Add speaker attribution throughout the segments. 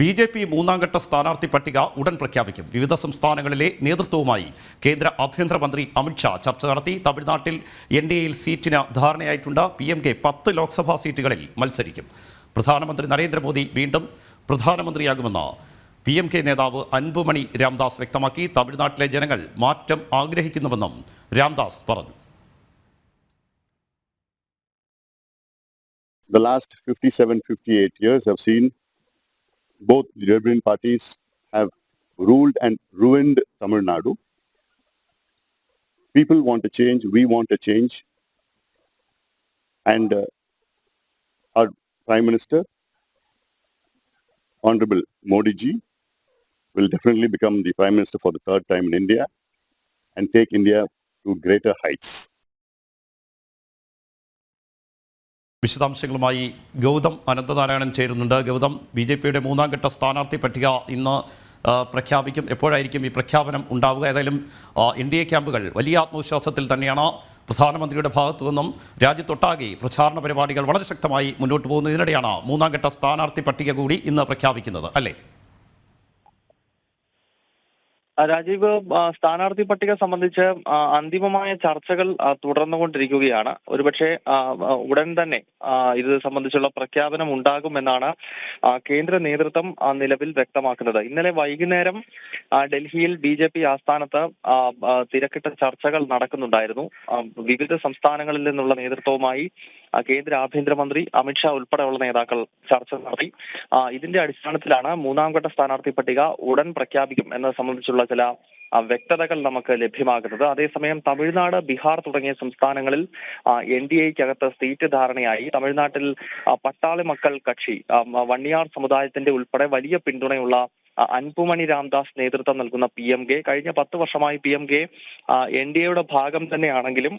Speaker 1: BJP മൂന്നാം ഘട്ട സ്ഥാനാർത്ഥി പട്ടിക ഉടൻ പ്രഖ്യാപിക്കും. വിവിധ സംസ്ഥാനങ്ങളിലെ നേതൃത്വവുമായി കേന്ദ്ര ആഭ്യന്തരമന്ത്രി അമിത്ഷാ ചർച്ച നടത്തി. തമിഴ്നാട്ടിൽ NDAയിൽ സീറ്റിന് ധാരണയായിട്ടുണ്ട്. PMK 10 ലോക്സഭാ സീറ്റുകളിൽ മത്സരിക്കും. പ്രധാനമന്ത്രി നരേന്ദ്രമോദി വീണ്ടും പ്രധാനമന്ത്രിയാകുമെന്ന് PMK നേതാവ് അൻപുമണി രാംദാസ് വ്യക്തമാക്കി. തമിഴ്നാട്ടിലെ ജനങ്ങൾ മാറ്റം ആഗ്രഹിക്കുന്നുവെന്നും രാംദാസ് പറഞ്ഞു.
Speaker 2: The last 57-58 years have seen both the Republican parties have ruled and ruined Tamil Nadu. People want a change, we want a change. And our Prime Minister, Honorable Modi ji, will definitely become the Prime Minister for the third time in India and take India to greater heights.
Speaker 1: വിശദാംശങ്ങളുമായി ഗൗതം അനന്തനാരായണൻ ചേരുന്നുണ്ട്. ഗൗതം, BJPയുടെ മൂന്നാം ഘട്ട സ്ഥാനാർത്ഥി പട്ടിക ഇന്ന് പ്രഖ്യാപിക്കും. എപ്പോഴായിരിക്കും ഈ പ്രഖ്യാപനം ഉണ്ടാവുക? ഏതായാലും NDA ക്യാമ്പുകൾ വലിയ ആത്മവിശ്വാസത്തിൽ തന്നെയാണ്. പ്രധാനമന്ത്രിയുടെ ഭാഗത്തു നിന്നും രാജ്യത്തൊട്ടാകെ പ്രചാരണ പരിപാടികൾ വളരെ ശക്തമായി മുന്നോട്ട് പോകുന്നു. ഇതിനിടെയാണ് മൂന്നാം ഘട്ട സ്ഥാനാർത്ഥി പട്ടിക കൂടി ഇന്ന് പ്രഖ്യാപിക്കുന്നത്, അല്ലേ?
Speaker 3: രാജീവ്, സ്ഥാനാർത്ഥി പട്ടിക സംബന്ധിച്ച് അന്തിമമായ ചർച്ചകൾ തുടർന്നുകൊണ്ടിരിക്കുകയാണ്. ഒരുപക്ഷെ ഉടൻ തന്നെ ഇത് സംബന്ധിച്ചുള്ള പ്രഖ്യാപനം ഉണ്ടാകുമെന്നാണ് കേന്ദ്ര നേതൃത്വം നിലവിൽ വ്യക്തമാക്കുന്നത്. ഇന്നലെ വൈകുന്നേരം ഡൽഹിയിൽ BJP ആസ്ഥാനത്ത് തിരക്കിട്ട ചർച്ചകൾ നടക്കുന്നുണ്ടായിരുന്നു. വിവിധ സംസ്ഥാനങ്ങളിൽ നിന്നുള്ള നേതൃത്വവുമായി കേന്ദ്ര ആഭ്യന്തരമന്ത്രി അമിത്ഷാ ഉൾപ്പെടെയുള്ള നേതാക്കൾ ചർച്ച നടത്തി. ഇതിന്റെ അടിസ്ഥാനത്തിലാണ് മൂന്നാം ഘട്ട സ്ഥാനാർത്ഥി പട്ടിക ഉടൻ പ്രഖ്യാപിക്കും എന്നത് സംബന്ധിച്ചുള്ള ചില വ്യക്തതകൾ നമുക്ക് ലഭ്യമാകുന്നത്. അതേസമയം തമിഴ്നാട്, ബീഹാർ തുടങ്ങിയ സംസ്ഥാനങ്ങളിൽ NDAയ്ക്കകത്ത് സീറ്റ് ധാരണയായി. തമിഴ്നാട്ടിൽ പട്ടാളി മക്കൾ കക്ഷി, വണ്ണിയാർ സമുദായത്തിന്റെ ഉൾപ്പെടെ വലിയ പിന്തുണയുള്ള അൻപുമണി രാംദാസ് നേതൃത്വം നൽകുന്ന PMK കഴിഞ്ഞ 10 വർഷമായി PMK NDAയുടെ ഭാഗം തന്നെയാണെങ്കിലും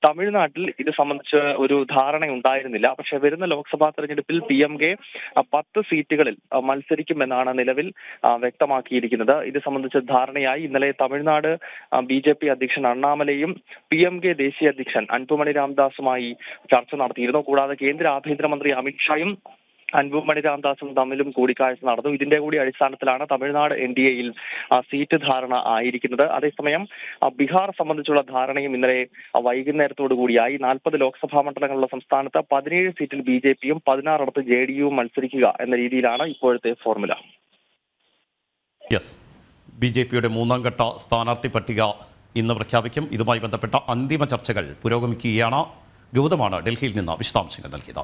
Speaker 3: തമിഴ്നാട്ടിൽ ഇത് സംബന്ധിച്ച് ഒരു ധാരണ ഉണ്ടായിരുന്നില്ല. പക്ഷെ വരുന്ന ലോക്സഭാ തെരഞ്ഞെടുപ്പിൽ PMK 10 സീറ്റുകളിൽ മത്സരിക്കുമെന്നാണ് നിലവിൽ വ്യക്തമാക്കിയിരിക്കുന്നത്. ഇത് സംബന്ധിച്ച് ധാരണയായി. ഇന്നലെ തമിഴ്നാട് BJP അധ്യക്ഷൻ അണ്ണാമലയും PMK ദേശീയ അധ്യക്ഷൻ അൻപുമണി രാംദാസുമായി ചർച്ച നടത്തിയിരുന്നു. കൂടാതെ കേന്ദ്ര ആഭ്യന്തരമന്ത്രി അമിത്ഷായും അൻപുമണി രാംദാസും തമ്മിലും കൂടിക്കാഴ്ച നടന്നു. ഇതിന്റെ കൂടി അടിസ്ഥാനത്തിലാണ് തമിഴ്നാട് NDAയിൽ സീറ്റ് ധാരണ ആയിരിക്കുന്നത്. അതേസമയം ബീഹാർ സംബന്ധിച്ചുള്ള ധാരണയും ഇന്നലെ വൈകുന്നേരത്തോടു കൂടിയായി. 40 ലോക്സഭാ മണ്ഡലങ്ങളുള്ള സംസ്ഥാനത്ത് 17 സീറ്റിൽ BJPയും 16 JDUവും മത്സരിക്കുക എന്ന രീതിയിലാണ് ഇപ്പോഴത്തെ ഫോർമുല.
Speaker 1: BJPയുടെ മൂന്നാം ഘട്ട സ്ഥാനാർത്ഥി പട്ടിക ഇന്ന് പ്രഖ്യാപിക്കും. ഇതുമായി ബന്ധപ്പെട്ട അന്തിമ ചർച്ചകൾ പുരോഗമിക്കുകയാണ്. ഗൗതമാണ് ഡൽഹിയിൽ നിന്ന് വിശദാംശങ്ങൾ നൽകിയത്.